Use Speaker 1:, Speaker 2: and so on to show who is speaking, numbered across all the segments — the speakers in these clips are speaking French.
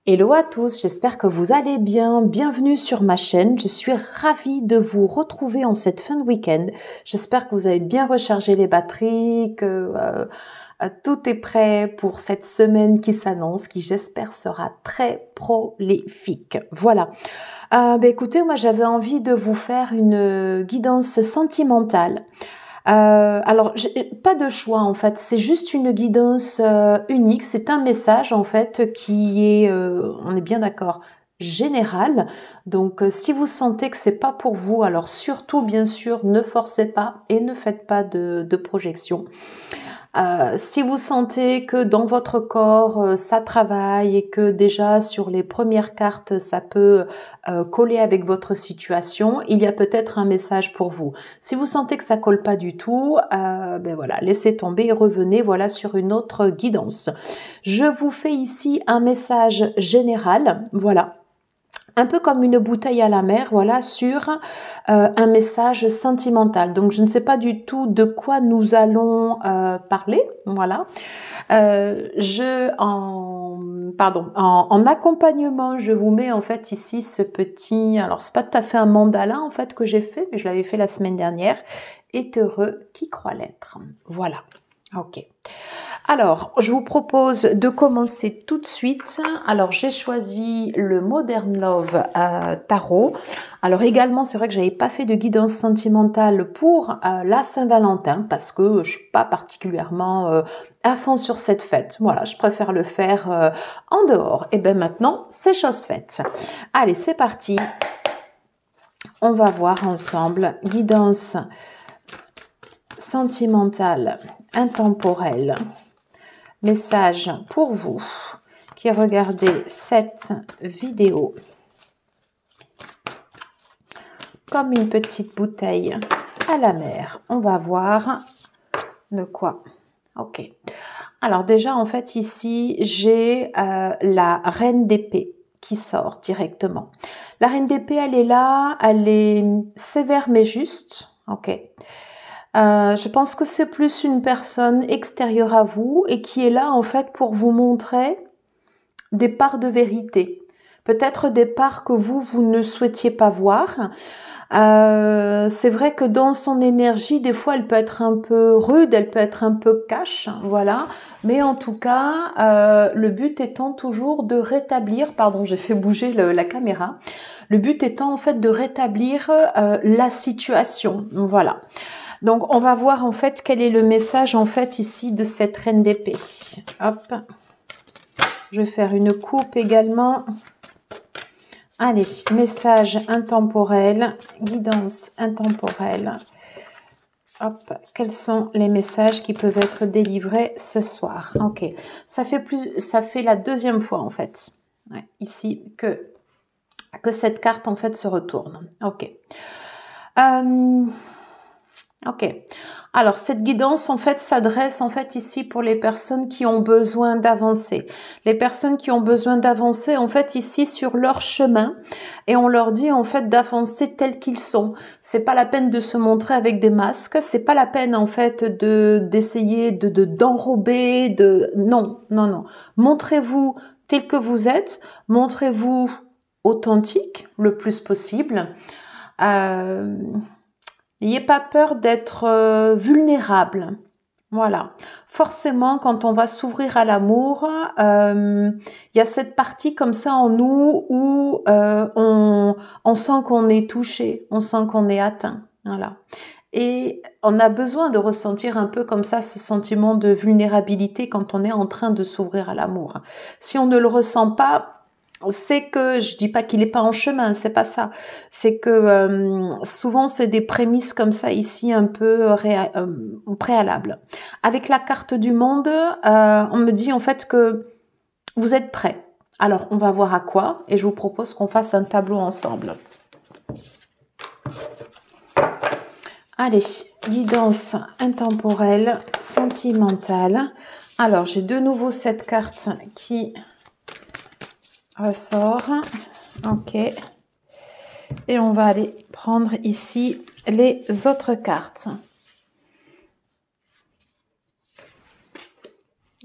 Speaker 1: Hello à tous, j'espère que vous allez bien. Bienvenue sur ma chaîne. Je suis ravie de vous retrouver en cette fin de week-end. J'espère que vous avez bien rechargé les batteries, que tout est prêt pour cette semaine qui s'annonce, qui j'espère sera très prolifique. Voilà. Écoutez, moi j'avais envie de vous faire une guidance sentimentale. Alors, pas de choix en fait, c'est juste une guidance unique, c'est un message en fait qui est, on est bien d'accord, général. Donc, si vous sentez que c'est pas pour vous, alors surtout bien sûr, ne forcez pas et ne faites pas de projection. Si vous sentez que dans votre corps ça travaille et que déjà sur les premières cartes ça peut coller avec votre situation, il y a peut-être un message pour vous. Si vous sentez que ça colle pas du tout, voilà, laissez tomber et revenez voilà sur une autre guidance. Je vous fais ici un message général, voilà. Un peu comme une bouteille à la mer, voilà, sur un message sentimental. Donc, je ne sais pas du tout de quoi nous allons parler, voilà. En accompagnement, je vous mets en fait ici ce petit, alors c'est pas tout à fait un mandala en fait que j'ai fait, mais je l'avais fait la semaine dernière. Est heureux qui croit l'être. Voilà. Ok. Alors, je vous propose de commencer tout de suite. Alors, j'ai choisi le Modern Love Tarot. Alors également, c'est vrai que j'avais pas fait de guidance sentimentale pour la Saint-Valentin parce que je suis pas particulièrement à fond sur cette fête. Voilà, je préfère le faire en dehors. Et bien maintenant, c'est chose faite. Allez, c'est parti. On va voir ensemble guidance sentimentale, intemporelle. Message pour vous qui regardez cette vidéo comme une petite bouteille à la mer. On va voir de quoi. Ok. Alors déjà, en fait, ici, j'ai la reine d'épée qui sort directement. La reine d'épée, elle est là, elle est sévère mais juste. Ok. Je pense que c'est plus une personne extérieure à vous et qui est là en fait pour vous montrer des parts de vérité. Peut-être des parts que vous ne souhaitiez pas voir. C'est vrai que dans son énergie, des fois, elle peut être un peu rude, elle peut être un peu cash, voilà. Mais en tout cas, le but étant toujours de rétablir, pardon, j'ai fait bouger la caméra. Le but étant en fait de rétablir la situation, voilà. Donc, on va voir en fait quel est le message en fait ici de cette reine d'épée. Hop. Je vais faire une coupe également. Allez, message intemporel, guidance intemporelle. Hop, quels sont les messages qui peuvent être délivrés ce soir? Ok, ça fait la deuxième fois en fait, ouais, ici que cette carte en fait se retourne. Ok. Ok. Alors, cette guidance, en fait, s'adresse, en fait, ici pour les personnes qui ont besoin d'avancer. Les personnes qui ont besoin d'avancer, en fait, ici, sur leur chemin. Et on leur dit, en fait, d'avancer tels qu'ils sont. C'est pas la peine de se montrer avec des masques. C'est pas la peine, en fait, d'essayer d'enrober, non, non, non. Montrez-vous tel que vous êtes. Montrez-vous authentique le plus possible. N'ayez pas peur d'être vulnérable. Voilà. Forcément, quand on va s'ouvrir à l'amour, il y a cette partie comme ça en nous où on sent qu'on est touché, on sent qu'on est atteint. Voilà. Et on a besoin de ressentir un peu comme ça ce sentiment de vulnérabilité quand on est en train de s'ouvrir à l'amour. Si on ne le ressent pas, c'est que, je dis pas qu'il est pas en chemin, c'est pas ça. C'est que souvent c'est des prémices comme ça ici un peu préalables. Avec la carte du monde, on me dit en fait que vous êtes prêts. Alors on va voir à quoi et je vous propose qu'on fasse un tableau ensemble. Allez, guidance intemporelle, sentimentale. Alors j'ai de nouveau cette carte qui ressort. Ok. Et on va aller prendre ici les autres cartes.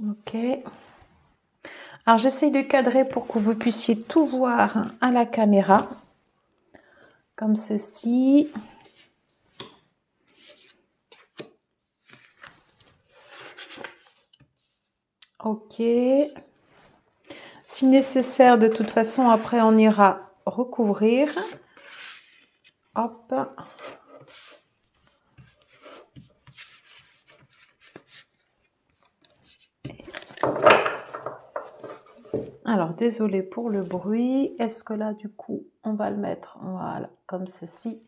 Speaker 1: Ok. Alors, j'essaye de cadrer pour que vous puissiez tout voir à la caméra. Comme ceci. Ok. Si nécessaire, de toute façon, après, on ira recouvrir. Hop. Alors, désolé pour le bruit. Est-ce que là, du coup, on va le mettre, voilà, comme ceci,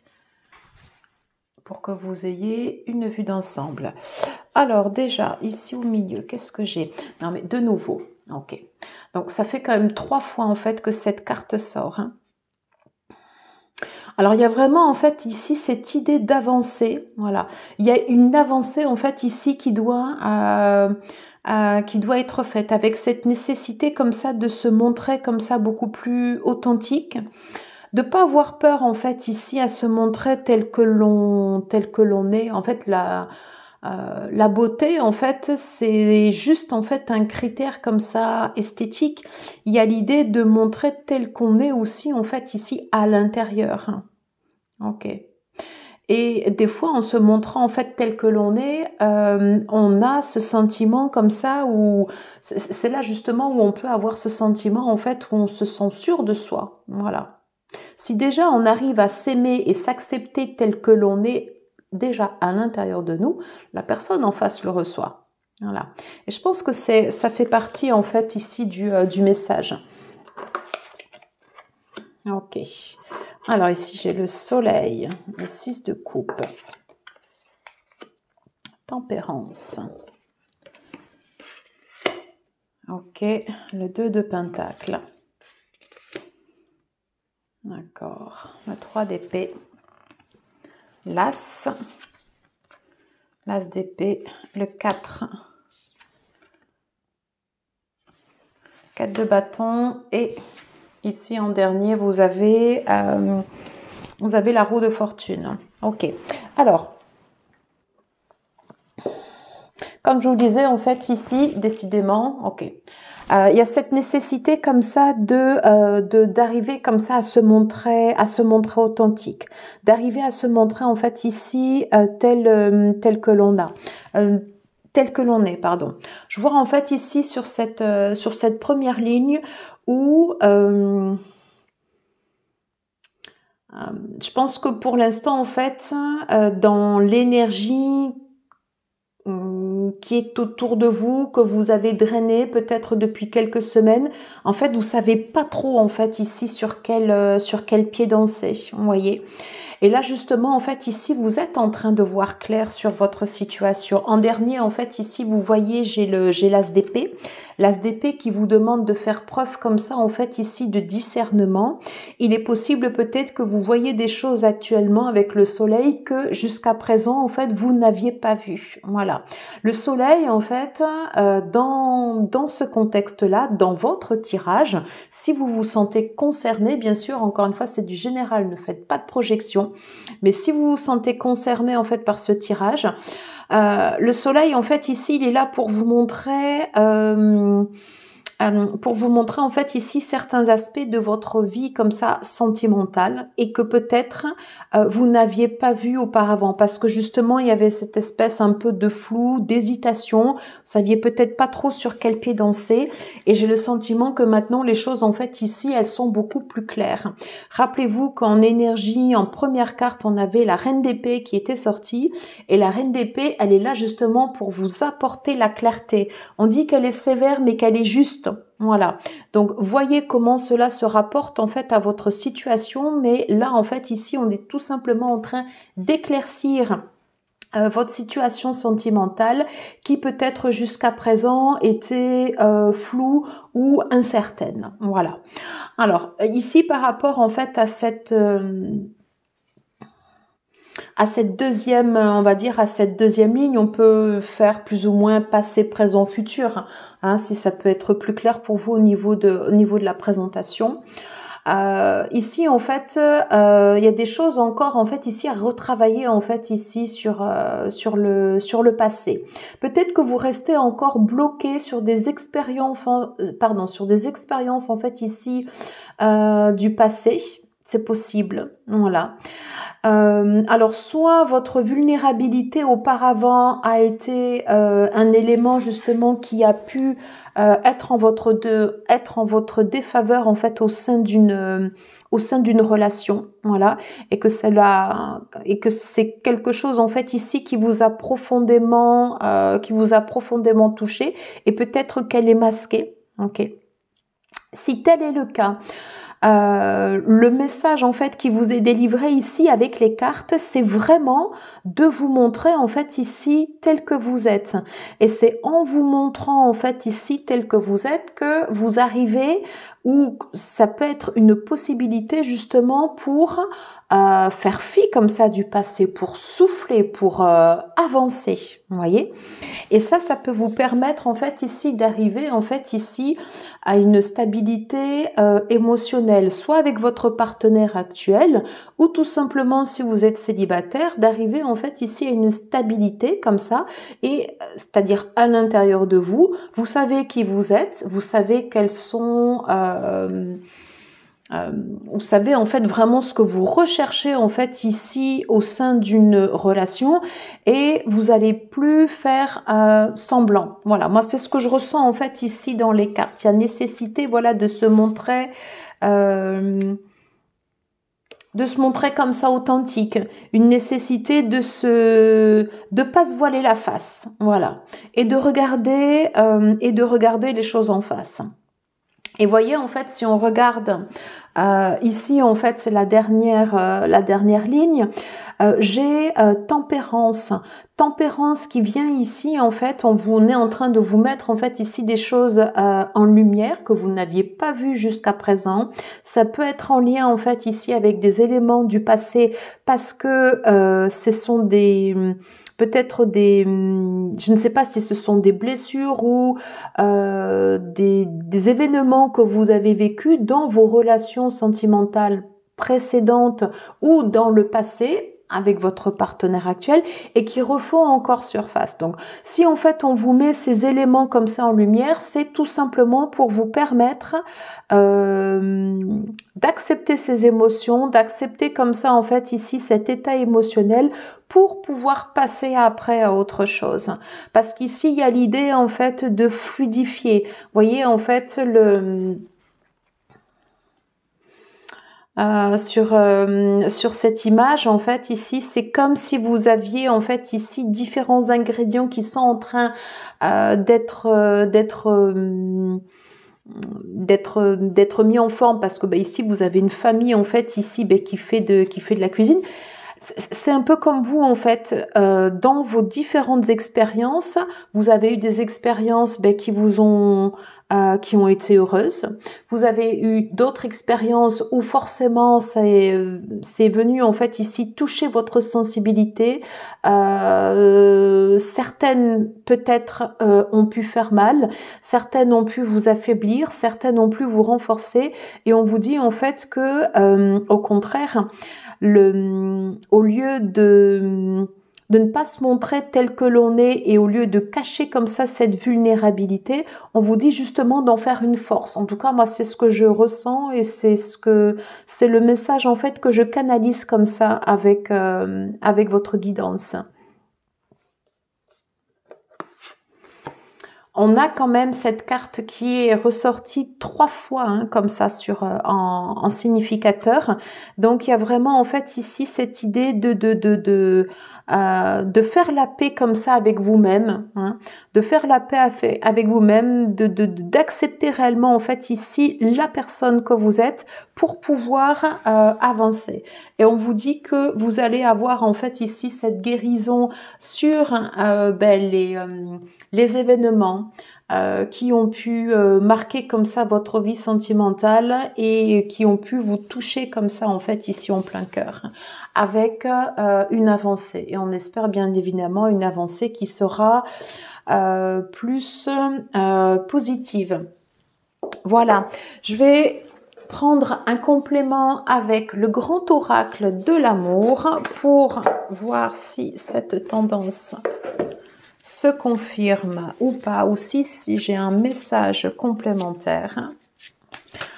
Speaker 1: pour que vous ayez une vue d'ensemble. Alors, déjà, ici au milieu, qu'est-ce que j'ai? Non, mais de nouveau, ok. Donc, ça fait quand même 3 fois, en fait, que cette carte sort. Hein. Alors, il y a vraiment, en fait, ici, cette idée d'avancer. Voilà. Il y a une avancée, en fait, ici, qui doit être faite avec cette nécessité, comme ça, de se montrer, comme ça, beaucoup plus authentique. De pas avoir peur, en fait, ici, à se montrer tel que l'on est. En fait, la beauté, en fait, c'est juste, en fait, un critère comme ça esthétique. Il y a l'idée de montrer tel qu'on est aussi, en fait, ici, à l'intérieur. Ok. Et des fois, en se montrant, en fait, tel que l'on est, on a ce sentiment comme ça où c'est là, justement, où on peut avoir ce sentiment, en fait, où on se sent sûr de soi. Voilà. Si déjà on arrive à s'aimer et s'accepter tel que l'on est déjà à l'intérieur de nous, la personne en face le reçoit. Voilà. Et je pense que ça fait partie en fait ici du message. Ok. Alors ici j'ai le soleil, le 6 de coupe, tempérance. Ok, le 2 de pentacle. D'accord, le 3 d'épée, l'as d'épée, le 4 de bâton et ici en dernier vous avez la roue de fortune. Ok, alors comme je vous le disais en fait ici décidément, ok. Il y a cette nécessité comme ça d'arriver comme ça à se montrer authentique, d'arriver à se montrer en fait ici tel que l'on a, tel que l'on est, pardon. Je vois en fait ici sur cette première ligne où je pense que pour l'instant en fait dans l'énergie qui est autour de vous, que vous avez drainé peut-être depuis quelques semaines. En fait, vous savez pas trop en fait ici sur quel pied danser, vous voyez. Et là, justement, en fait, ici, vous êtes en train de voir clair sur votre situation. En dernier, en fait, ici, vous voyez, j'ai l'as d'épée. L'as d'épée qui vous demande de faire preuve comme ça, en fait, ici, de discernement. Il est possible peut-être que vous voyez des choses actuellement avec le soleil que jusqu'à présent, en fait, vous n'aviez pas vu. Voilà. Le soleil, en fait, dans ce contexte-là, dans votre tirage, si vous vous sentez concerné, bien sûr, encore une fois, c'est du général, ne faites pas de projection. Mais si vous vous sentez concerné en fait par ce tirage, le soleil en fait ici il est là pour vous montrer en fait ici certains aspects de votre vie comme ça sentimentale et que peut-être vous n'aviez pas vu auparavant parce que justement il y avait cette espèce un peu de flou, d'hésitation, vous saviez peut-être pas trop sur quel pied danser et j'ai le sentiment que maintenant les choses en fait ici elles sont beaucoup plus claires. Rappelez-vous qu'en énergie, en première carte on avait la reine d'épée qui était sortie et la reine d'épée elle est là justement pour vous apporter la clarté. On dit qu'elle est sévère mais qu'elle est juste. Voilà. Donc, voyez comment cela se rapporte en fait à votre situation. Mais là, en fait, ici, on est tout simplement en train d'éclaircir votre situation sentimentale qui peut-être jusqu'à présent était floue ou incertaine. Voilà. Alors, ici, par rapport en fait à cette deuxième, on va dire, à cette deuxième ligne, on peut faire plus ou moins passé, présent, futur, hein, si ça peut être plus clair pour vous au niveau de la présentation. Ici, en fait, il y a des choses encore, en fait, ici à retravailler, en fait, ici sur le passé. Peut-être que vous restez encore bloqué sur des expériences, sur des expériences, en fait, ici du passé. C'est possible, voilà. Alors, soit votre vulnérabilité auparavant a été un élément justement qui a pu être en votre défaveur en fait au sein d'une relation, voilà, et que c'est quelque chose en fait ici qui vous a profondément touché, et peut-être qu'elle est masquée, ok. Si tel est le cas, le message en fait qui vous est délivré ici avec les cartes, c'est vraiment de vous montrer en fait ici tel que vous êtes. Et c'est en vous montrant en fait ici tel que vous êtes que vous arrivez, ou ça peut être une possibilité justement pour faire fi comme ça du passé, pour souffler, pour avancer, vous voyez. Et ça peut vous permettre en fait ici d'arriver en fait ici à une stabilité émotionnelle, soit avec votre partenaire actuel, ou tout simplement si vous êtes célibataire, d'arriver en fait ici à une stabilité comme ça, et c'est-à-dire à l'intérieur de vous, vous savez qui vous êtes, vous savez quels sont vous savez en fait vraiment ce que vous recherchez en fait ici au sein d'une relation, et vous allez plus faire semblant. Voilà, moi c'est ce que je ressens en fait ici dans les cartes. Il y a nécessité, voilà, de se montrer comme ça authentique, une nécessité de pas se voiler la face, voilà, et de regarder les choses en face. Et voyez en fait, si on regarde ici en fait c'est la dernière ligne, j'ai tempérance qui vient ici en fait, on est en train de vous mettre en fait ici des choses en lumière que vous n'aviez pas vues jusqu'à présent. Ça peut être en lien en fait ici avec des éléments du passé, parce que ce sont peut-être je ne sais pas si ce sont des blessures ou des événements que vous avez vécus dans vos relations sentimentales précédentes ou dans le passé avec votre partenaire actuel, et qui refont encore surface. Donc, si en fait on vous met ces éléments comme ça en lumière, c'est tout simplement pour vous permettre d'accepter ces émotions, d'accepter comme ça en fait ici cet état émotionnel, pour pouvoir passer après à autre chose. Parce qu'ici, il y a l'idée en fait de fluidifier. Vous voyez en fait sur cette image en fait ici, c'est comme si vous aviez en fait ici différents ingrédients qui sont en train d'être mis en forme, parce que ici vous avez une famille en fait ici qui fait de la cuisine. C'est un peu comme vous en fait, dans vos différentes expériences, vous avez eu des expériences qui ont été heureuses. Vous avez eu d'autres expériences où forcément c'est venu en fait ici toucher votre sensibilité. Certaines peut-être ont pu faire mal, certaines ont pu vous affaiblir, certaines ont pu vous renforcer, et on vous dit en fait que au contraire, au lieu de ne pas se montrer tel que l'on est, et au lieu de cacher comme ça cette vulnérabilité, on vous dit justement d'en faire une force. En tout cas, moi, c'est ce que je ressens, et c'est le message en fait que je canalise comme ça avec votre guidance. On a quand même cette carte qui est ressortie 3 fois comme ça en significateur. Donc il y a vraiment en fait ici cette idée de faire la paix comme ça avec vous-même, de faire la paix avec vous-même, d'accepter réellement en fait ici la personne que vous êtes, pour pouvoir avancer. Et on vous dit que vous allez avoir en fait ici cette guérison sur les événements qui ont pu marquer comme ça votre vie sentimentale, et qui ont pu vous toucher comme ça en fait ici en plein cœur, avec une avancée. Et on espère bien évidemment une avancée qui sera plus positive. Voilà, je vais prendre un complément avec le grand oracle de l'amour pour voir si cette tendance se confirme ou pas, ou si j'ai un message complémentaire.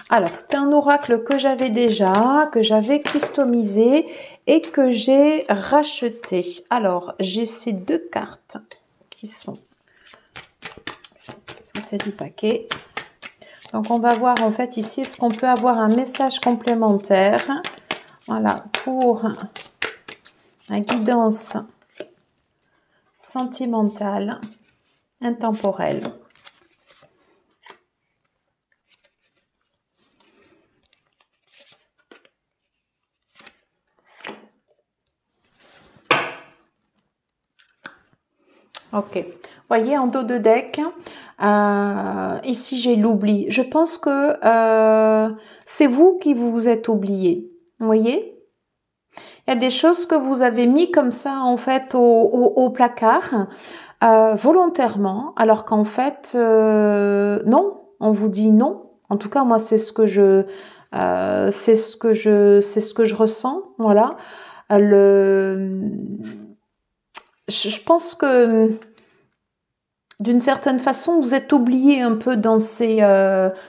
Speaker 1: Alors, c'était un oracle que j'avais déjà, que j'avais customisé et que j'ai racheté. Alors, j'ai ces deux cartes qui sont sorties du paquet. Donc, on va voir en fait ici, est-ce qu'on peut avoir un message complémentaire, voilà, pour la guidance sentimentale, intemporelle. Ok, voyez en dos de deck, ici j'ai l'oubli. Je pense que c'est vous qui vous êtes oublié. Vous voyez, il y a des choses que vous avez mis comme ça en fait au placard volontairement, alors qu'en fait non, on vous dit non. En tout cas moi c'est ce que je c'est ce que je ressens. Voilà. Je pense que d'une certaine façon, vous êtes oublié un peu dans ces...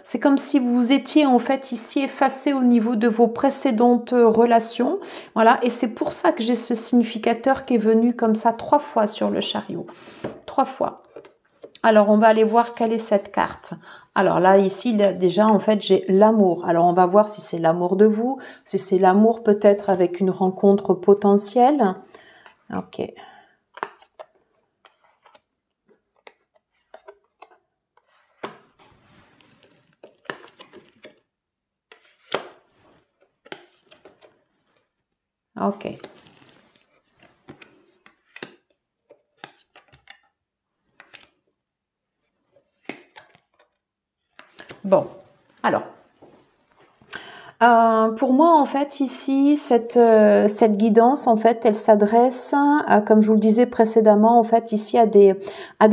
Speaker 1: c'est comme si vous étiez en fait ici effacé au niveau de vos précédentes relations. Voilà, et c'est pour ça que j'ai ce significateur qui est venu comme ça 3 fois sur le chariot. 3 fois. Alors, on va aller voir quelle est cette carte. Alors là, ici, déjà, en fait, j'ai l'amour. Alors, on va voir si c'est l'amour de vous, si c'est l'amour peut-être avec une rencontre potentielle. Ok. Ok. Bon, alors, pour moi, en fait, ici, cette guidance, en fait, elle s'adresse, comme je vous le disais précédemment, en fait, ici, à des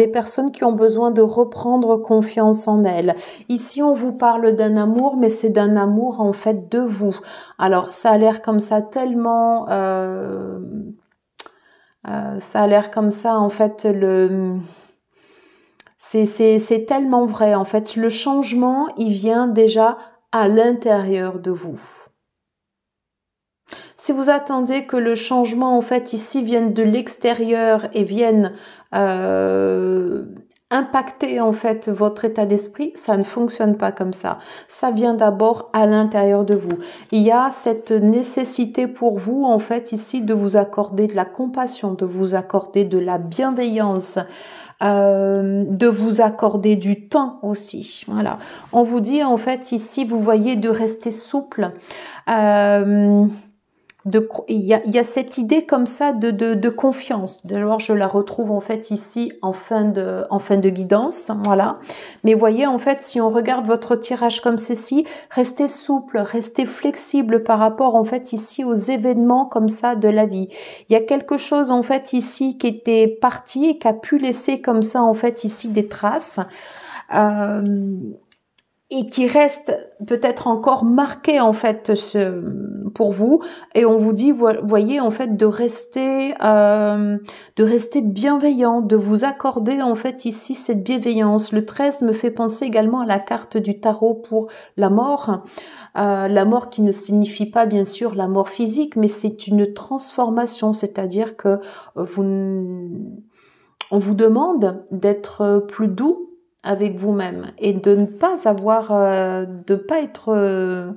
Speaker 1: personnes qui ont besoin de reprendre confiance en elles. Ici, on vous parle d'un amour, mais c'est d'un amour, en fait, de vous. Alors, ça a l'air comme ça tellement... ça a l'air comme ça, en fait, c'est tellement vrai. En fait, le changement, il vient déjà à l'intérieur de vous. Si vous attendez que le changement, en fait, ici, vienne de l'extérieur et vienne impacter, en fait, votre état d'esprit, ça ne fonctionne pas comme ça. Ça vient d'abord à l'intérieur de vous. Il y a cette nécessité pour vous, en fait, ici, de vous accorder de la compassion, de vous accorder de la bienveillance, de vous accorder du temps aussi. Voilà. On vous dit en fait ici, vous voyez, de rester souple. Il y a cette idée comme ça de confiance. Alors je la retrouve en fait ici en fin de guidance, voilà. Mais voyez en fait, si on regarde votre tirage comme ceci, restez souple, restez flexible par rapport en fait ici aux événements comme ça de la vie. Il y a quelque chose en fait ici qui était parti et qui a pu laisser comme ça en fait ici des traces. Et qui reste peut-être encore marqué en fait pour vous, et on vous dit, voyez en fait de rester bienveillant, de vous accorder en fait ici cette bienveillance. Le 13 me fait penser également à la carte du tarot pour la mort qui ne signifie pas bien sûr la mort physique, mais c'est une transformation, c'est-à-dire que on vous demande d'être plus doux avec vous-même et de ne pas avoir, de pas être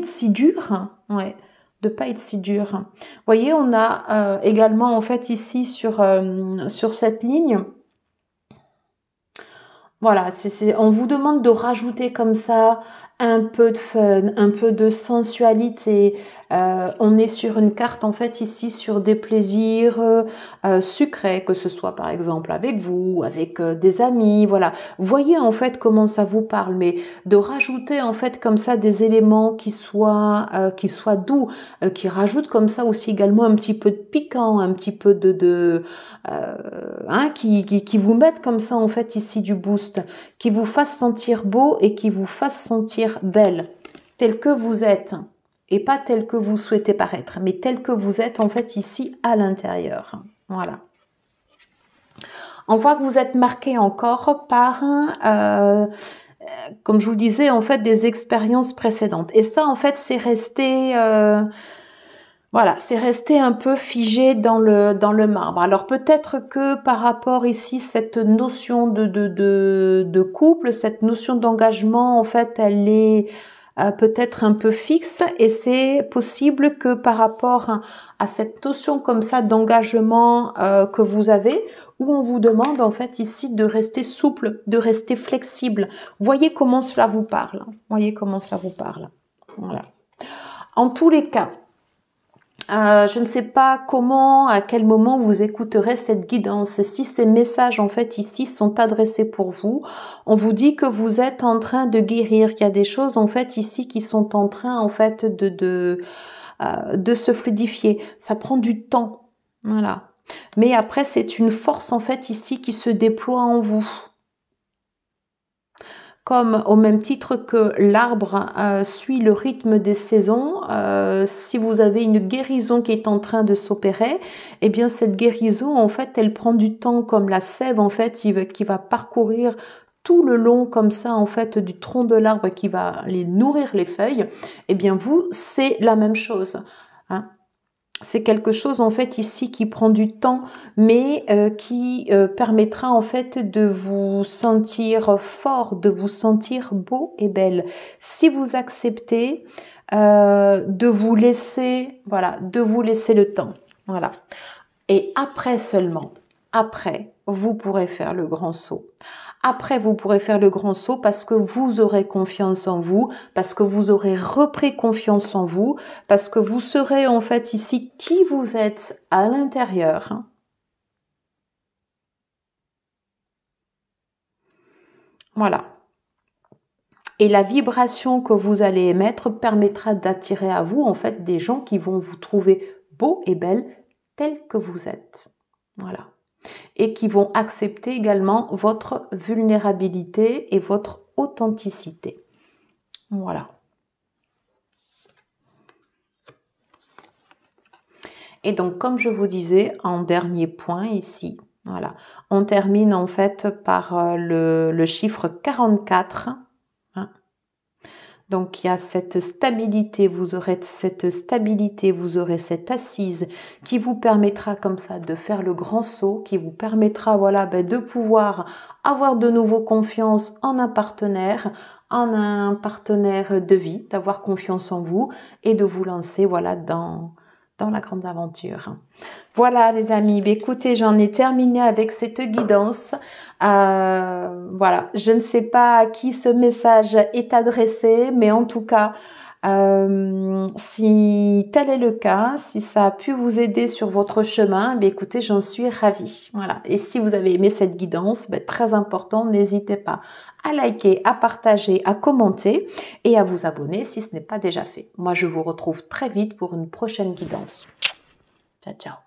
Speaker 1: si dur, ouais, de pas être si dur. Voyez, on a également en fait ici sur cette ligne, voilà, on vous demande de rajouter comme ça un peu de fun, un peu de sensualité. On est sur une carte en fait ici sur des plaisirs sucrés, que ce soit par exemple avec vous, avec des amis, voilà. Voyez en fait comment ça vous parle, mais de rajouter en fait comme ça des éléments qui soient doux, qui rajoutent comme ça aussi également un petit peu de piquant, un petit peu qui vous mettent comme ça en fait ici du boost, qui vous fasse sentir beau et qui vous fasse sentir belle. tel que vous êtes et pas tel que vous souhaitez paraître, mais tel que vous êtes en fait ici à l'intérieur. Voilà. On voit que vous êtes marqué encore par, comme je vous le disais, en fait, des expériences précédentes. Et ça, en fait, c'est resté, voilà, c'est resté un peu figé dans le marbre. Alors peut-être que par rapport ici, cette notion de couple, cette notion d'engagement, en fait, elle est peut-être un peu fixe, et c'est possible que par rapport à cette notion comme ça d'engagement que vous avez, où on vous demande en fait ici de rester souple, de rester flexible. Voyez comment cela vous parle. Voyez comment cela vous parle. Voilà. En tous les cas, je ne sais pas comment, à quel moment vous écouterez cette guidance. Si ces messages en fait ici sont adressés pour vous, on vous dit que vous êtes en train de guérir, qu'il y a des choses en fait ici qui sont en train en fait de se fluidifier. Ça prend du temps, voilà. Mais après c'est une force en fait ici qui se déploie en vous. Comme au même titre que l'arbre suit le rythme des saisons, si vous avez une guérison qui est en train de s'opérer, eh bien cette guérison, en fait, elle prend du temps, comme la sève, en fait, qui va parcourir tout le long, comme ça, en fait, du tronc de l'arbre qui va aller nourrir les feuilles. Eh bien vous, c'est la même chose, hein. C'est quelque chose en fait ici qui prend du temps, mais qui permettra en fait de vous sentir fort, de vous sentir beau et belle. Si vous acceptez de vous laisser, voilà, de vous laisser le temps, voilà. Et après seulement, après, vous pourrez faire le grand saut. Après, vous pourrez faire le grand saut parce que vous aurez confiance en vous, parce que vous aurez repris confiance en vous, parce que vous serez en fait ici qui vous êtes à l'intérieur. Voilà. Et la vibration que vous allez émettre permettra d'attirer à vous en fait des gens qui vont vous trouver beau et belle tels que vous êtes. Voilà. Et qui vont accepter également votre vulnérabilité et votre authenticité. Voilà. Et donc, comme je vous disais, en dernier point ici, voilà, on termine en fait par le chiffre 44. Hein. Donc, il y a cette stabilité, vous aurez cette stabilité, vous aurez cette assise qui vous permettra comme ça de faire le grand saut, qui vous permettra voilà, de pouvoir avoir de nouveau confiance en un partenaire de vie, d'avoir confiance en vous et de vous lancer voilà, dans la grande aventure. Voilà les amis, écoutez, j'en ai terminé avec cette guidance. Voilà, je ne sais pas à qui ce message est adressé, mais en tout cas, si tel est le cas, si ça a pu vous aider sur votre chemin, écoutez, j'en suis ravie. Voilà. Et si vous avez aimé cette guidance, très important, n'hésitez pas à liker, à partager, à commenter et à vous abonner si ce n'est pas déjà fait. Moi, je vous retrouve très vite pour une prochaine guidance. Ciao, ciao.